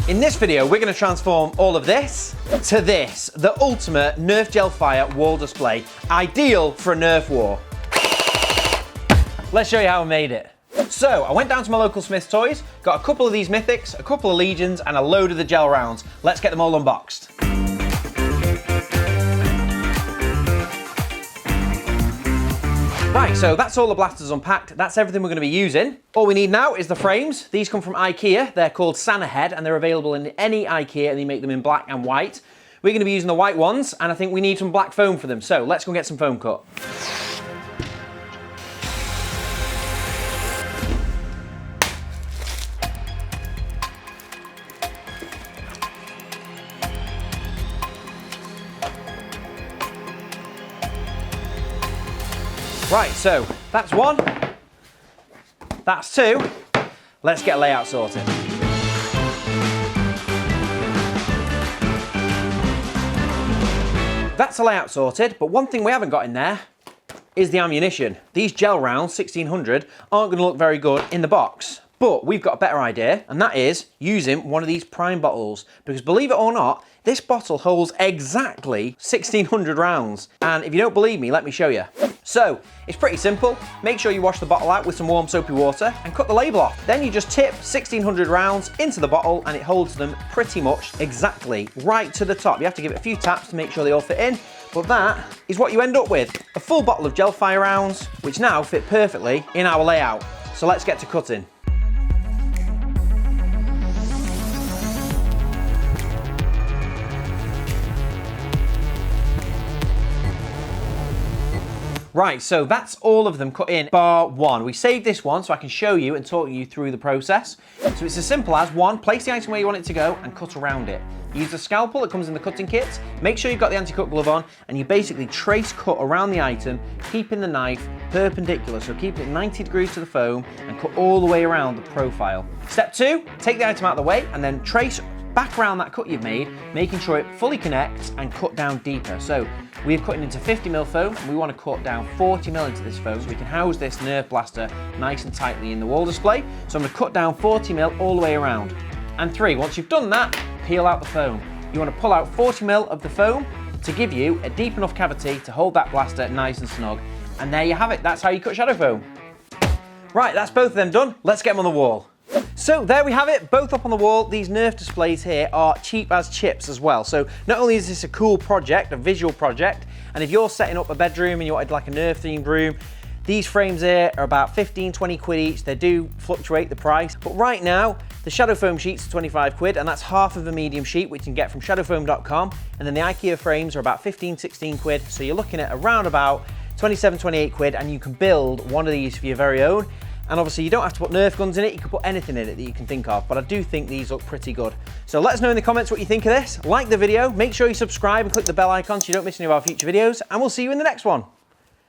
In this video, we're going to transform all of this to this, the ultimate Nerf Gellfire wall display, ideal for a Nerf war. Let's show you how I made it. So, I went down to my local Smith's Toys, got a couple of these Mythics, a couple of Legions, and a load of the gel rounds. Let's get them all unboxed. Right, so that's all the blasters unpacked. That's everything we're going to be using. All we need now is the frames. These come from IKEA. They're called Sannahad, and they're available in any IKEA, and they make them in black and white. We're going to be using the white ones, and I think we need some black foam for them. So let's go and get some foam cut. Right, so that's one, that's two. Let's get a layout sorted. That's a layout sorted, but one thing we haven't got in there is the ammunition. These gel rounds, 1600, aren't going to look very good in the box. But we've got a better idea, and that is using one of these prime bottles. Because believe it or not, this bottle holds exactly 1600 rounds. And if you don't believe me, let me show you. So, it's pretty simple. Make sure you wash the bottle out with some warm soapy water and cut the label off. Then you just tip 1600 rounds into the bottle and it holds them pretty much exactly right to the top. You have to give it a few taps to make sure they all fit in, but that is what you end up with. A full bottle of Gellfire rounds, which now fit perfectly in our layout. So let's get to cutting. Right, so that's all of them cut in, bar one. We saved this one so I can show you and talk you through the process. So it's as simple as, one, place the item where you want it to go and cut around it. Use the scalpel that comes in the cutting kits, make sure you've got the anti-cut glove on, and you basically trace cut around the item, keeping the knife perpendicular, so keep it 90 degrees to the foam and cut all the way around the profile. Step two, take the item out of the way and then trace back around that cut you've made, making sure it fully connects and cut down deeper. So we're cutting into 50mm foam and we want to cut down 40mm into this foam so we can house this Nerf blaster nice and tightly in the wall display. So I'm going to cut down 40mm all the way around. And three, once you've done that, peel out the foam. You want to pull out 40mm of the foam to give you a deep enough cavity to hold that blaster nice and snug. And there you have it, that's how you cut shadow foam. Right, that's both of them done. Let's get them on the wall. So there we have it, both up on the wall. These Nerf displays here are cheap as chips as well. So not only is this a cool project, a visual project, and if you're setting up a bedroom and you wanted like a Nerf themed room, these frames here are about 15, 20 quid each. They do fluctuate the price, but right now the shadow foam sheets are 25 quid, and that's half of a medium sheet, which you can get from shadowfoam.com. And then the IKEA frames are about 15, 16 quid. So you're looking at around about 27, 28 quid, and you can build one of these for your very own. And obviously you don't have to put Nerf guns in it, you can put anything in it that you can think of, but I do think these look pretty good. So let us know in the comments what you think of this. Like the video, make sure you subscribe and click the bell icon so you don't miss any of our future videos, and we'll see you in the next one.